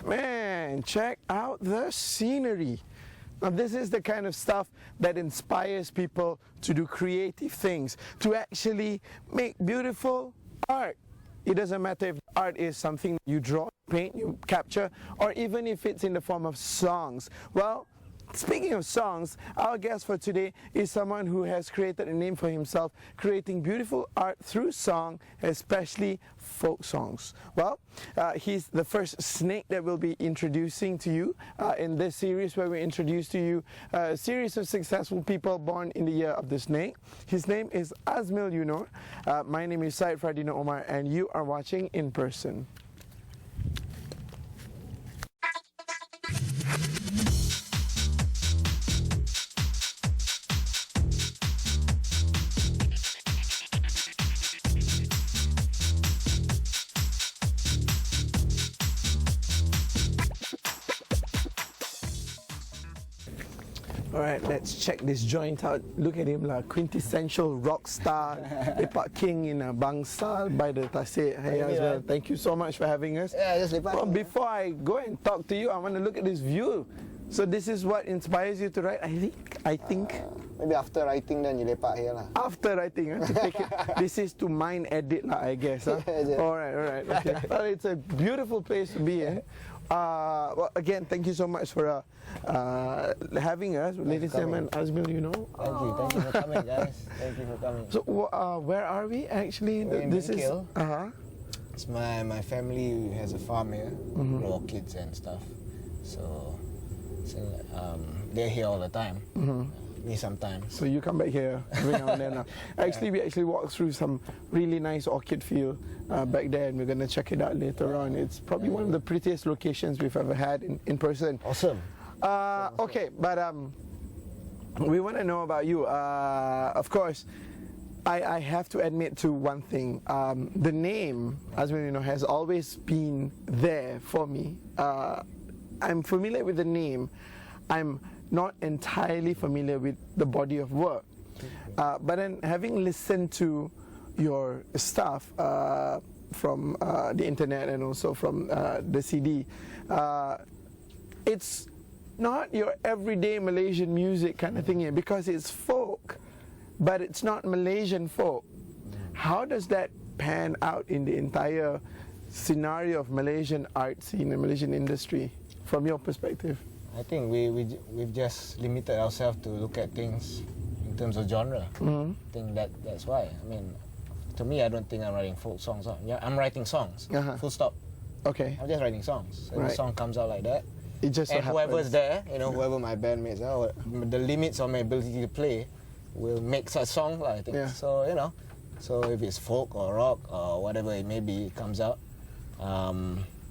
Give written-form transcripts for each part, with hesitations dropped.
Man, check out the scenery. Now this is the kind of stuff that inspires people to do creative things, to actually make beautiful art. It doesn't matter if art is something you draw, paint, you capture, or even if it's in the form of songs. Well, speaking of songs, our guest for today is someone who has created a name for himself, creating beautiful art through song, especially folk songs. Well, he's the first snake that we'll be introducing to you in this series, where we introduce to you a series of successful people born in the year of the snake. His name is Azmyl Yunor. My name is Syed Fradina Omar, and you are watching In Person. Alright, let's check this joint out. Look at him, quintessential rock star, lepak king in a bangsal by the Tasik. Hey, Azmyl, thank you so much for having us. Yeah, just lepak. Well, before I go and talk to you, I want to look at this view. So this is what inspires you to write, I think. Maybe after writing then you lepak here lah. After writing, to take it. This is to mind edit lah, I guess. Yeah. Alright, okay. Well, it's a beautiful place to be in. Well, again, thank you so much for having us, ladies and gentlemen. Azmyl, you know. Thank you for coming, guys. Thank you for coming. So, where are we actually? This is. It's my family has a farm here, orchids and stuff. So they're here all the time. Me sometimes. So you come back here every now and then. Actually, we actually walked through some really nice orchid field back there, and we're going to check it out later on. It's probably one of the prettiest locations we've ever had in person. Awesome. Okay, but we want to know about you. Of course, I have to admit to one thing. The name, Azmyl Yunor, has always been there for me. I'm familiar with the name. I'm not entirely familiar with the body of work. But then, having listened to your stuff from the internet and also from the CD, it's not your everyday Malaysian music kind of thing here, because it's folk, but it's not Malaysian folk. How does that pan out in the entire scenario of Malaysian art scene and Malaysian industry, from your perspective? I think we've just limited ourselves to look at things in terms of genre. I think that's why. I mean, to me, I don't think I'm writing folk songs. Yeah, I'm writing songs. Full stop. Okay. I'm just writing songs. So the song comes out like that. It just so and whoever's there, whoever my bandmates are, the limits of my ability to play will make such song. I think. Yeah. So so if it's folk or rock or whatever it may be, it comes out.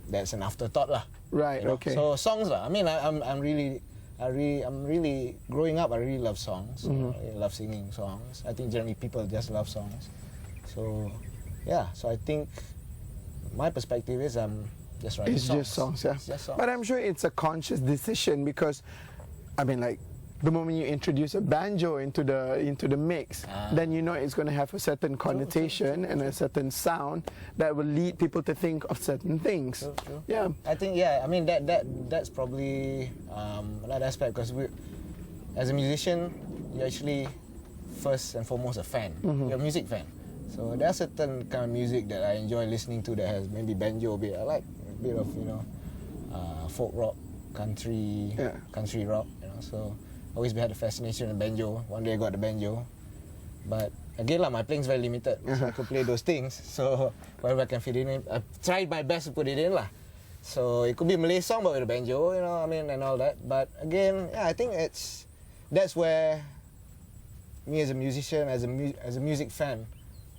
That's an afterthought lah. Right. Okay. So songs lah. I mean, I'm really growing up. I really love songs. I love singing songs. I think generally people just love songs. So yeah. So I think my perspective is I'm just writing songs. It's just songs, yeah. It's just songs. But I'm sure it's a conscious decision, because I mean, like, the moment you introduce a banjo into the mix, then you know it's going to have a certain connotation and a certain sound that will lead people to think of certain things. True. Yeah. I think I mean that's probably another aspect, because as a musician, you're actually first and foremost a fan. You're a music fan. So there's certain kind of music that I enjoy listening to that has maybe banjo a bit. I like a bit of folk rock, country rock. So always had a fascination with banjo. One day I got the banjo, but again my playing's very limited, so I could play those things. So wherever I can fit it in, I tried my best to put it in lah. So it could be a Malay song but with a banjo, I mean, and all that. But again, I think that's where me as a musician, as a music fan,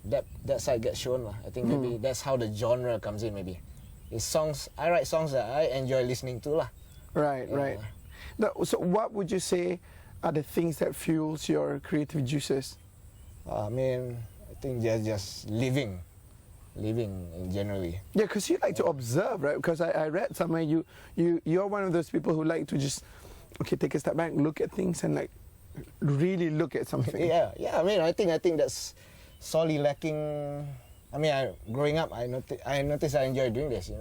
that side gets shown lah. I think maybe that's how the genre comes in. Maybe it's songs. I write songs that I enjoy listening to lah. Right. So what would you say are the things that fuels your creative juices? I mean, I think just living in generally. Yeah, because you like to observe, right? Because I read somewhere you're one of those people who like to just take a step back, look at things, and like really look at something. Yeah. I mean, I think that's sorely lacking. I mean, growing up, I noticed I enjoy doing this.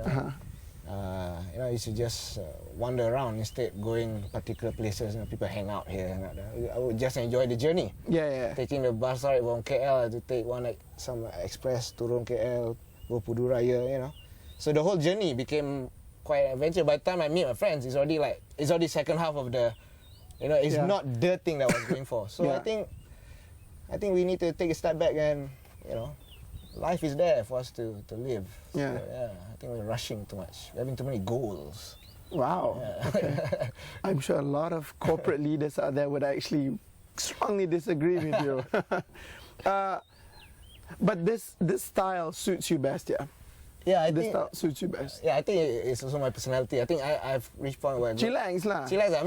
You know, I used to just wander around instead going particular places. You know, people hang out here. I would just enjoy the journey. Yeah. Taking the bus ride from KL to take some express turun KL, go Pudu Raya, you know. So the whole journey became quite an adventure. By the time I meet my friends, it's already second half of the, you know, it's not the thing that I was going for. So I think we need to take a step back and, you know, life is there for us to live. So, I think we're rushing too much. We're having too many goals. Wow. Yeah. Okay. I'm sure a lot of corporate leaders out there would actually strongly disagree with you. But this style suits you best, yeah? Yeah, I this think style suits you best. Yeah, I think it's also my personality. I think I've reached point where Chillax lah. Chillax. I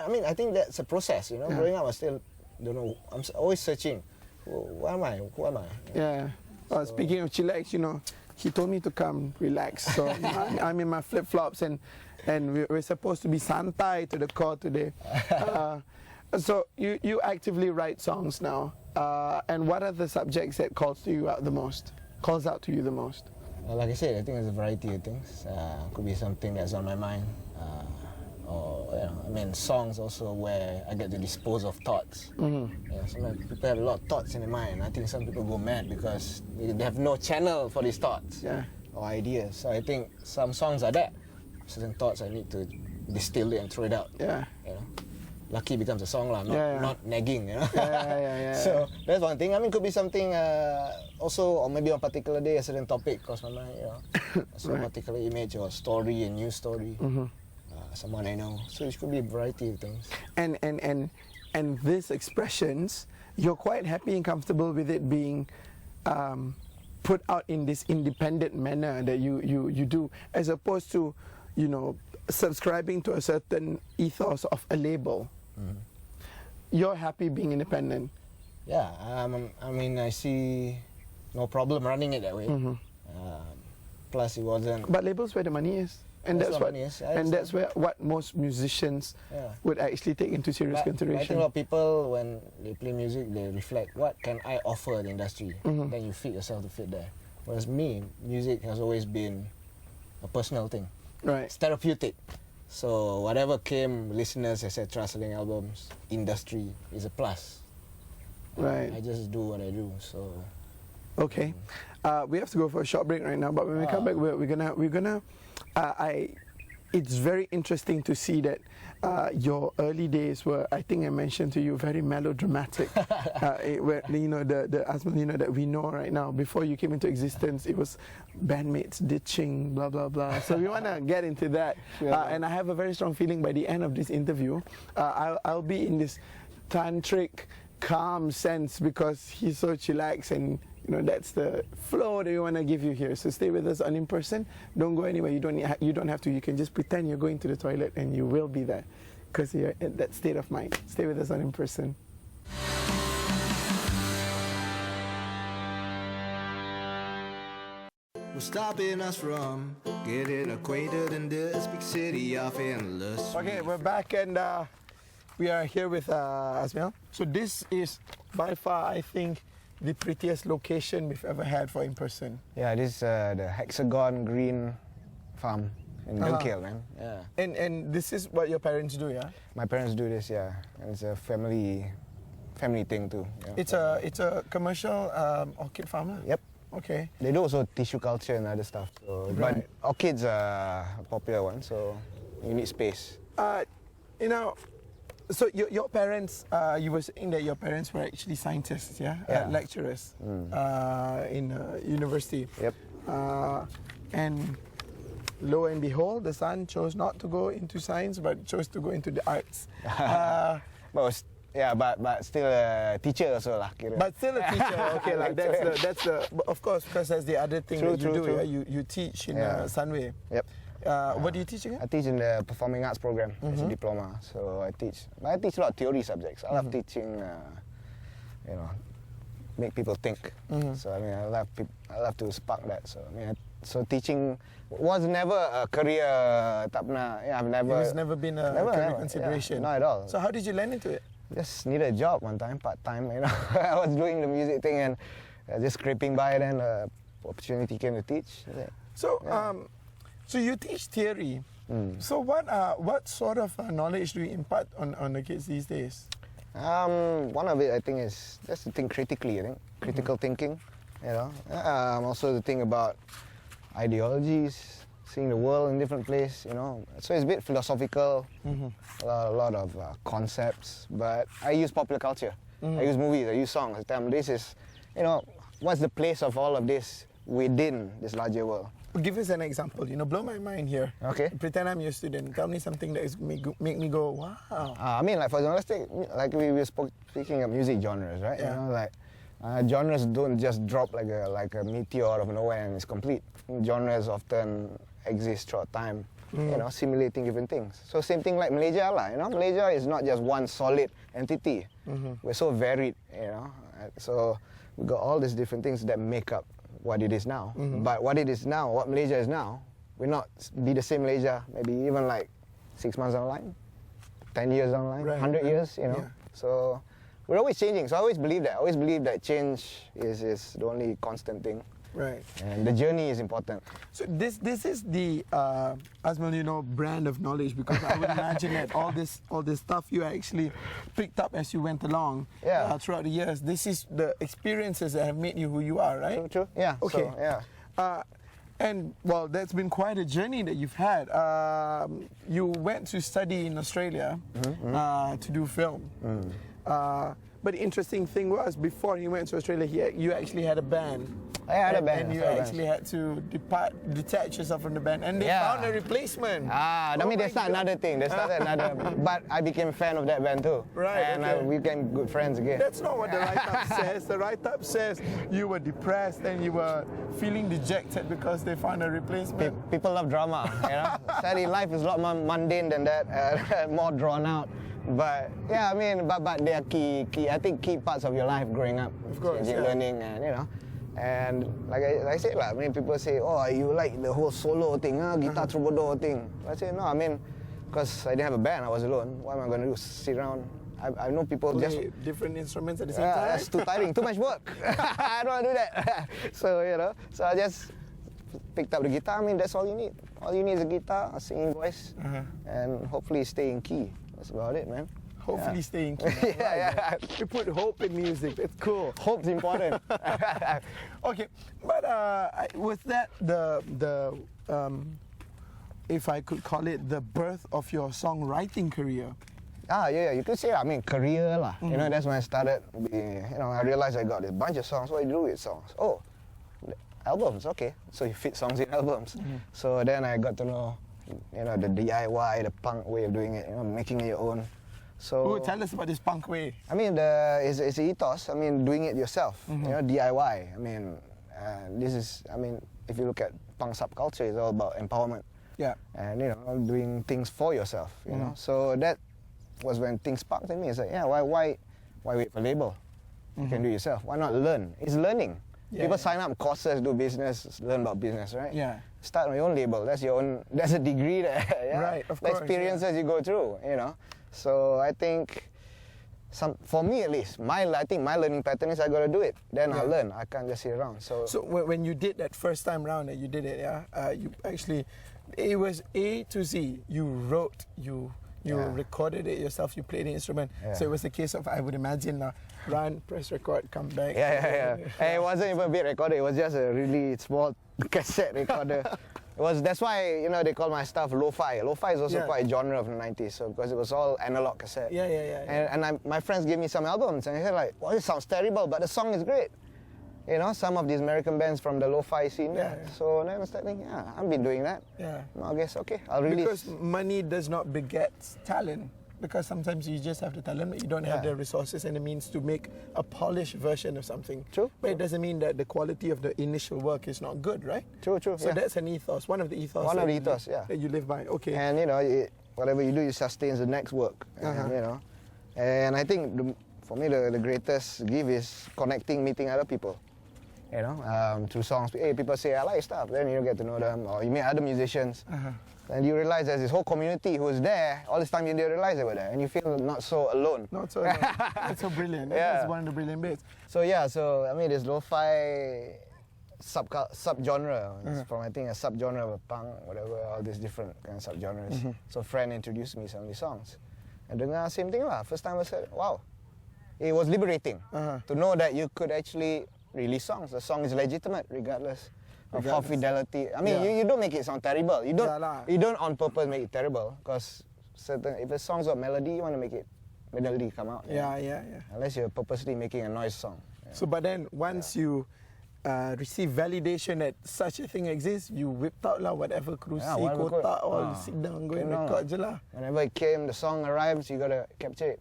mean, I think that's a process. You know, growing up, I still don't know. I'm always searching. Who am I? Who am I? Yeah. Well, speaking of chillax, you know, he told me to come relax. So I'm in my flip-flops and we're supposed to be santai to the core today. So you actively write songs now. And what are the subjects that calls out to you the most? Like I said, I think there's a variety of things. Could be something that's on my mind. Or, you know, I mean, songs also where I get to dispose of thoughts. Yeah, sometimes people have a lot of thoughts in their mind. I think some people go mad because they have no channel for these thoughts or ideas. So I think some songs are that. Certain thoughts I need to distill it and throw it out. Yeah. You know, lucky becomes a song lah, not nagging. You know. Yeah. So that's one thing. I mean, could be something also, or maybe on a particular day, a certain topic cross my mind. You know, so a particular image or story, a news story. Someone I know. So it could be a variety of things. And these expressions, you're quite happy and comfortable with it being put out in this independent manner that you do, as opposed to, you know, subscribing to a certain ethos of a label. You're happy being independent. Yeah, I mean, I see no problem running it that way. Plus, it wasn't. But labels where the money is. And that's what most musicians would actually take into serious consideration. I think a lot of people, when they play music, they reflect, what can I offer the industry? Then you fit yourself to fit there. Whereas me, music has always been a personal thing. Right. It's therapeutic. So whatever came, listeners, etc., selling albums, industry is a plus. Right. I just do what I do. So. Okay. We have to go for a short break right now, but when we come back, we're gonna. It's very interesting to see that your early days were, I think I mentioned to you, very melodramatic. Where, you know, the Azmyl Yunor that we know right now, before you came into existence, it was bandmates ditching, blah, blah, blah. So we want to get into that. And I have a very strong feeling by the end of this interview, I'll be in this tantric, calm sense because he's so chillax, and you know, that's the flow that we want to give you here. So stay with us on In Person. Don't go anywhere. You don't have to. You can just pretend you're going to the toilet and you will be there because you're in that state of mind. Stay with us on In Person. What's stopping us from getting acquainted in this big city of endless? Okay, we're back and we are here with Azmyl. So this is by far, I think, the prettiest location we've ever had for In Person. Yeah, this is the Hexagon Green Farm in Dengkil, man. Yeah. And this is what your parents do, yeah? My parents do this, yeah. And it's a family thing too. Yeah. It's a commercial orchid farm. Yep. Okay. They do also tissue culture and other stuff. So, but orchids are a popular one, so you need space. You know, so your parents, you were saying that your parents were actually scientists, yeah? Lecturers in university. Yep. And lo and behold, the son chose not to go into science, but chose to go into the arts. But still a teacher also lah. But still a teacher, okay, like that's the of course, because that's the other thing that you do. Yeah? You teach in Sunway. Yep. What do you teach again? I teach in the performing arts program. It's a diploma, so I teach a lot of theory subjects. I love teaching, you know, make people think. So I mean, I love to spark that. So I mean, so teaching was never a career. I've never. It's never been a career consideration. Yeah, not at all. So how did you land into it? Just needed a job one time, part-time, you know. I was doing the music thing and just scraping by, then opportunity came to teach. So, So you teach theory. So what sort of knowledge do you impart on the kids these days? One of it, I think, is just to think critically. I think critical thinking. You know, also the thing about ideologies, seeing the world in different place. You know, so it's a bit philosophical. A lot of concepts, but I use popular culture. I use movies. I use songs. I tell them this is, you know, what's the place of all of this within this larger world. Give us an example, blow my mind here. Okay. Pretend I'm your student. Tell me something that make me go, wow. I mean, like for example, let's take, like we were speaking of music genres, right? Yeah. You know, like genres don't just drop like a meteor out of nowhere and it's complete. Genres often exist throughout time, you know, simulating different things. So same thing like Malaysia lah. You know, Malaysia is not just one solid entity. We're so varied, you know. So we got all these different things that make up what it is now. But what it is now, what Malaysia is now, will not be the same Malaysia maybe even like 6 months down the line, 10 years down the line, 100 years, you know. Yeah. So we're always changing. So I always believe that. I always believe that change is the only constant thing. Right. And the journey is important. So this is the Azmyl Yunor brand of knowledge, because I would imagine that all this stuff you actually picked up as you went along throughout the years. This is the experiences that have made you who you are, right? True. Yeah. Okay. So, yeah. And well, that's been quite a journey that you've had. You went to study in Australia to do film. But the interesting thing was, before he went to Australia, you actually had a band. I had a band. And you actually had to detach yourself from the band. And they found a replacement. I mean, that's not another thing. That's not another. But I became a fan of that band too. Right. And we became good friends again. That's not what the write-up says. The write-up says you were depressed and you were feeling dejected because they found a replacement. People love drama, you know. Sadly, life is a lot more mundane than that, more drawn out. But yeah, I mean, but they are key. I think key parts of your life growing up, Of course, learning, and you know. And like I said, I mean, people say, oh, you like the whole solo thing, guitar troubadour thing. I say, no, I mean, because I didn't have a band, I was alone. What am I going to do? Sit around? I know people Play just different instruments at the same time. That's too tiring, too much work. I don't want to do that. So you know, so I just picked up the guitar. I mean, that's all you need. All you need is a guitar, a singing voice, and hopefully stay in key. That's about it, man. Hopefully stay in key. Yeah. You put hope in music. That's cool. Hope's important. Okay, but was that the if I could call it, the birth of your songwriting career? Yeah, you could say, I mean, career lah. You know, that's when I started, I realized I got a bunch of songs. What do you do with songs? Oh, albums, okay. So you fit songs in albums. So then I got to know, the DIY, the punk way of doing it, making it your own. So Tell us about this punk way. I mean, it's an ethos. I mean, doing it yourself, DIY. I mean, if you look at punk subculture, it's all about empowerment. Yeah. And, doing things for yourself, you know. So that was when things sparked in me. It's like, why wait for label? You can do it yourself. Why not learn? It's learning. People sign up courses, do business, learn about business, right? Yeah. Start on your own label. That's a degree there. Right, of the course. experiences you go through, So I think, for me at least, I think my learning pattern is I got to do it. Then I'll learn. I can't just sit around. So when you did that first time round that you did it, you actually, it was A to Z. You wrote, you recorded it yourself, you played the instrument. Yeah. So it was a case of, I would imagine, run, press record, come back. Yeah. Hey, it wasn't even a big recorder. It was just a really small cassette recorder. That's why, they call my stuff lo-fi. Lo-fi is also quite a genre of the 90s, so because it was all analog cassette. Yeah. And my friends gave me some albums, and I said like, well, this sounds terrible, but the song is great. Some of these American bands from the lo-fi scene. Yeah. So then I was thinking, I've been doing that. Yeah. I guess, okay, I'll release. Because money does not beget talent. Because sometimes you just have the talent, but you don't have the resources and the means to make a polished version of something. True. But it doesn't mean that the quality of the initial work is not good, right? True. So that's an ethos, one of the ethos. That you live by. Okay. And whatever you do, you sustain the next work. And I think for me the greatest gift is connecting, meeting other people. Through songs. Hey, people say I like stuff. Then you get to know them, or you meet other musicians. And you realize there's this whole community who's there. All this time you didn't realize they were there, and you feel not so alone. Not so alone. That's so brilliant. Yeah. That's one of the brilliant bits. So I mean, this lo-fi sub-genre. It's from, I think, a sub-genre of punk, whatever, all these different kind of sub-genres. So a friend introduced me some of these songs. And dengar same thing lah. First time I said, wow. It was liberating to know that you could actually release songs. The song is legitimate regardless of how fidelity. I mean, you don't make it sound terrible. You don't on purpose make it terrible, because if a song's got melody, you want to make it melody come out. Yeah. Unless you're purposely making a noise song. Yeah. So, but then once you receive validation that such a thing exists, you whipped out lah whatever kerusi, kotak, all sit down, go and record je lah. Whenever it came, the song arrives, you gotta capture it.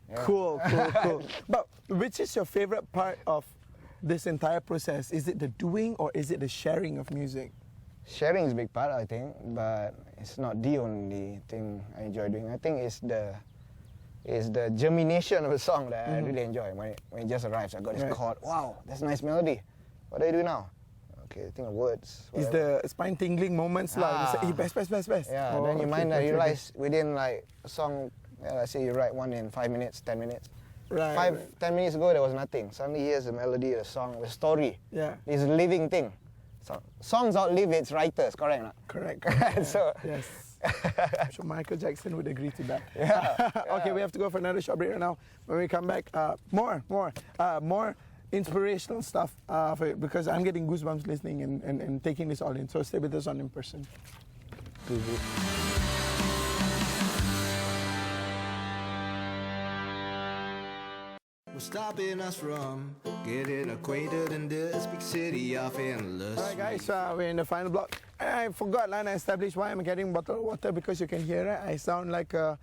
Yeah. Cool. But which is your favorite part of this entire process? Is it the doing or is it the sharing of music? Sharing is a big part, I think, but it's not the only thing I enjoy doing. I think it's the germination of a song that I really enjoy. When it just arrives, I got this chord. Wow, that's a nice melody. What do I do now? Okay, think of words. It's the spine tingling moments lah. Best. Yeah, then you might not realize within like a song, let's say you write one in 5 minutes, 10 minutes. Right. 10 minutes ago there was nothing. Suddenly here's the melody, the song, the story. Yeah. It's a living thing. So, songs outlive its writers, correct? Not? Correct. So yes. I'm sure Michael Jackson would agree to that. Yeah. Okay, we have to go for another short break right now. When we come back, more inspirational stuff for it, because I'm getting goosebumps listening and taking this all in. So stay with us on In Person. What's stopping us from getting acquainted in this big city of endless? Alright guys, we're in the final block. I forgot to establish why I'm getting bottled water, because you can hear it. I sound like a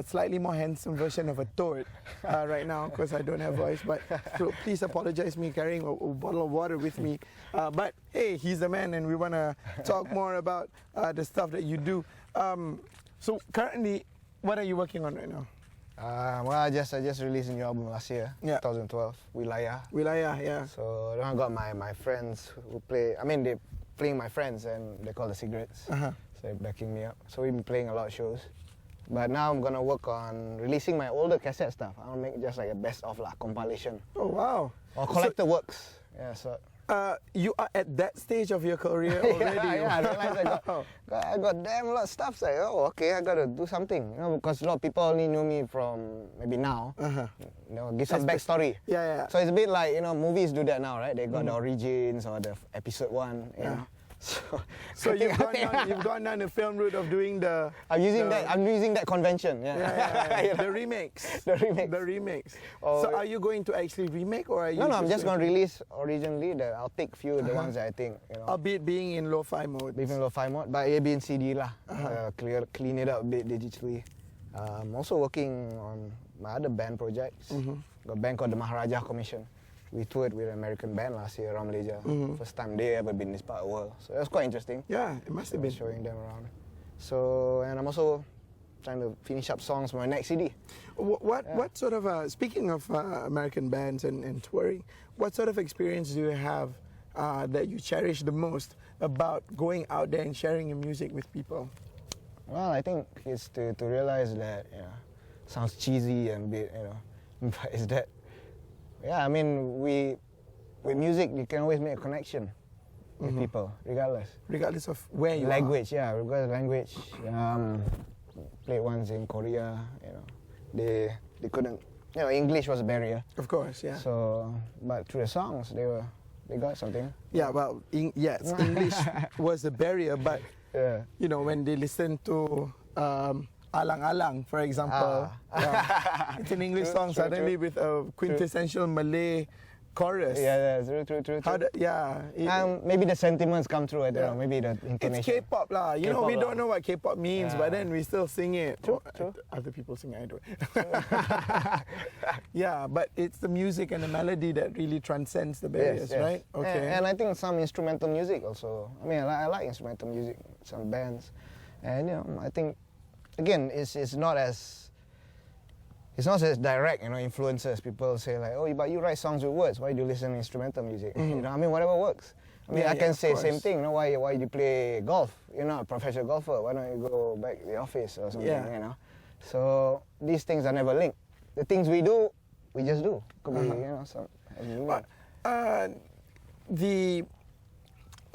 slightly more handsome version of a toad right now, because I don't have voice. But so please apologize me carrying a bottle of water with me. But hey, he's the man, and we want to talk more about the stuff that you do. So currently, what are you working on right now? Well, I just released a new album last year, 2012, Wilayah, yeah. So then I got my friends who play, they're playing my friends, and they call the Cigarettes. So they're backing me up. So we've been playing a lot of shows. But now I'm gonna work on releasing my older cassette stuff. I'll make just like a best of compilation. Oh wow. Or collector works. Yeah, so you are at that stage of your career already. I realized I got damn lot of stuff. So okay, I gotta do something. Because a lot of people only know me from maybe now. Give some backstory. Yeah. So it's a bit like, movies do that now, right? They got the origins or the episode 1, you know. So you've gone down the film route of doing the... I'm using that convention. Yeah. The remakes. The remakes. So are you going to actually remake, or are you... No, I'm just going to release originally. I'll pick few of the ones that I think, Albeit being in lo-fi mode. Being in lo-fi mode, but it'll be in CD lah. Clean it up a bit digitally. I'm also working on my other band projects. Got a band called the Maharaja Commission. We toured with an American band last year around Malaysia. First time they ever been in this part of the world. So it was quite interesting. Yeah, it must have been. Showing them around. So, and I'm also trying to finish up songs for my next CD. What sort of, speaking of American bands and touring, what sort of experience do you have that you cherish the most about going out there and sharing your music with people? Well, I think it's to realize that, sounds cheesy and bit, but it's that, with music, you can always make a connection with people, regardless. Regardless of where you language, are. Regardless of language. Played once in Korea, they couldn't, English was a barrier. Of course, yeah. So, but through the songs, they got something. Yeah, well, yes, English was a barrier, but, when they listen to... Alang Alang, for example. It's an English song suddenly with a quintessential Malay chorus. Yeah, true. Maybe the sentiments come through, I don't know, maybe the intonation. It's K-pop lah. We don't know what K-pop means, but then we still sing it. True. Other people sing it, I don't. Yeah, but it's the music and the melody that really transcends the barriers, right? Okay. And I think some instrumental music also. I like instrumental music, some bands. And, I think, again, it's not as direct, influences. People say like, oh, but you write songs with words. Why do you listen to instrumental music? Whatever works. I can say same thing. Why do you play golf? You're not a professional golfer. Why don't you go back to the office or something? So these things are never linked. The things we do, we just do. Could be, some.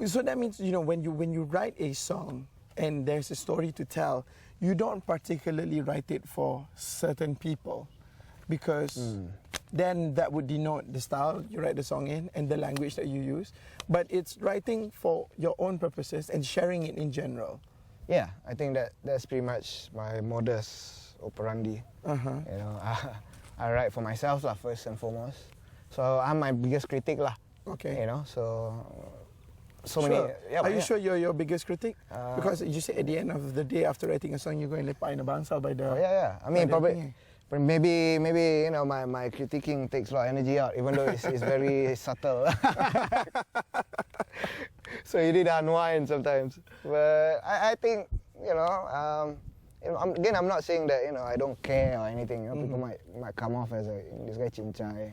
So that means, you know, when you write a song and there's a story to tell, you don't particularly write it for certain people, because then that would denote the style you write the song in and the language that you use. But it's writing for your own purposes and sharing it in general. Yeah, I think that's pretty much my modus operandi. You know, I write for myself lah, first and foremost. So I'm my biggest critic lah. Okay. You know, so Sure. many. Yeah, Are you yeah. sure you're your biggest critic? Because you say at the end of the day, after writing a song, you go and lepak in a bangsal by the... Oh, yeah. I mean, by the probably, thingy. but maybe you know, my critiquing takes a lot of energy out, even though it's very subtle. So you need to unwind sometimes. But I think, you know, again, I'm not saying that, you know, I don't care or anything. You know, people might come off as this guy chincai,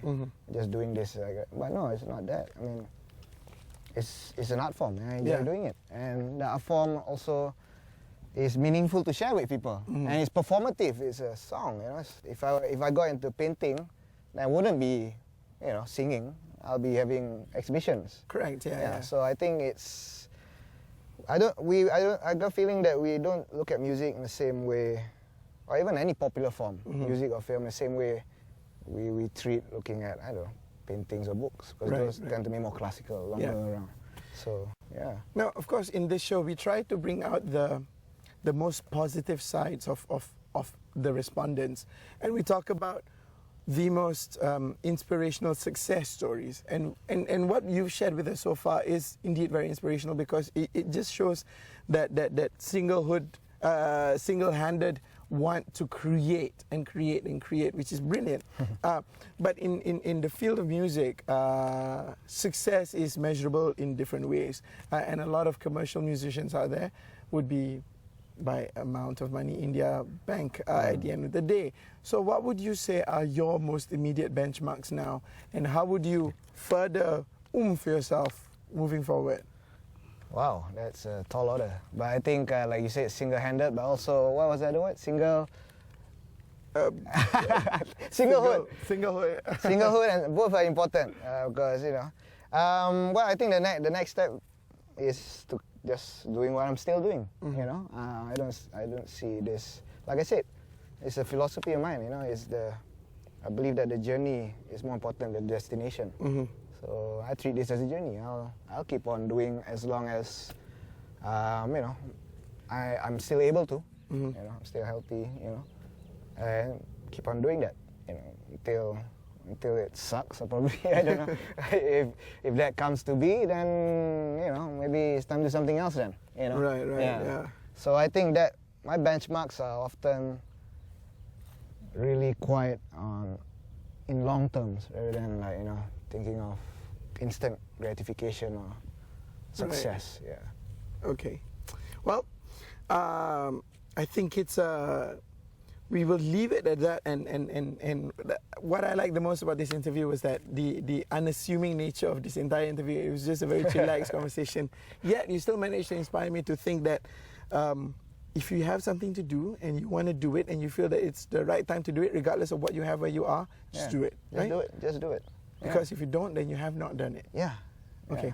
just doing this. But no, it's not that. I mean, it's an art form, and I enjoy doing it. And the art form also is meaningful to share with people, and it's performative. It's a song, you know. If I got into painting, then I wouldn't be, you know, singing. I'll be having exhibitions. Correct. Yeah. So I think it's. I got a feeling that we don't look at music in the same way, or even any popular form, music or film, the same way we treat looking at, I don't know, paintings or books, because those tend to be more classical, longer around. So yeah. Now, of course, in this show, we try to bring out the most positive sides of the respondents, and we talk about the most inspirational success stories. And what you've shared with us so far is indeed very inspirational, because it just shows that single-handed want to create, which is brilliant. But in the field of music, success is measurable in different ways. And a lot of commercial musicians out there would be by amount of money in their bank at the end of the day. So what would you say are your most immediate benchmarks now, and how would you further oomph yourself moving forward? Wow, that's a tall order. But I think, like you said, single-handed, but also, what was the other word? Singlehood. Singlehood, and both are important, because, you know. Well, I think the next step is to just doing what I'm still doing. You know, I don't see this. Like I said, it's a philosophy of mine. You know, I believe that the journey is more important than the destination. So I treat this as a journey. I'll keep on doing as long as you know, I'm still able to. You know, I'm still healthy. You know, and keep on doing that. You know, until it sucks, or probably, I don't know. If that comes to be, then, you know, maybe it's time to do something else then, you know. Right, yeah. So I think that my benchmarks are often really quite in long terms, rather than, like, you know, thinking of instant gratification or success. Right. Yeah. Okay. Well, I think it's we will leave it at that, and what I like the most about this interview was that the unassuming nature of this entire interview. It was just a very chillaxed conversation, yet you still managed to inspire me to think that if you have something to do and you want to do it, and you feel that it's the right time to do it, regardless of what you have where you are, just do it. Just do it. Just do it. Because if you don't, then you have not done it. Yeah. Okay.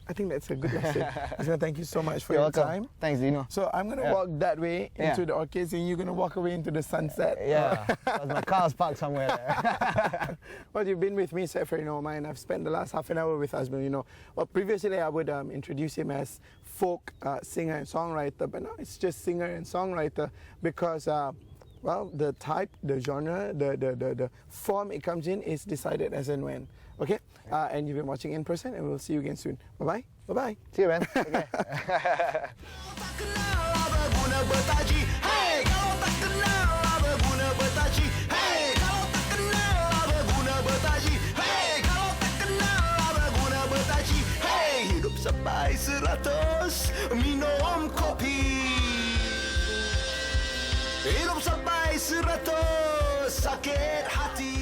I think that's a good lesson. Azmyl, thank you so much for You're your welcome. time. Thanks, Dino. So I'm going to walk that way into the orchids, and you're going to walk away into the sunset. Yeah, my car's parked somewhere there. Well, you've been with me, Safer, you know, and I've spent the last half an hour with Azmyl, you know. Well, previously I would introduce him as folk singer and songwriter, but now it's just singer and songwriter because, well, the type, the genre, the form it comes in is decided as and when. Okay? And you've been watching In Person, and we'll see you again soon. Bye-bye. Bye-bye. See you, man. Okay. Hidup sampai 100, minum kopi. Hidup sampai 100, sakit hati.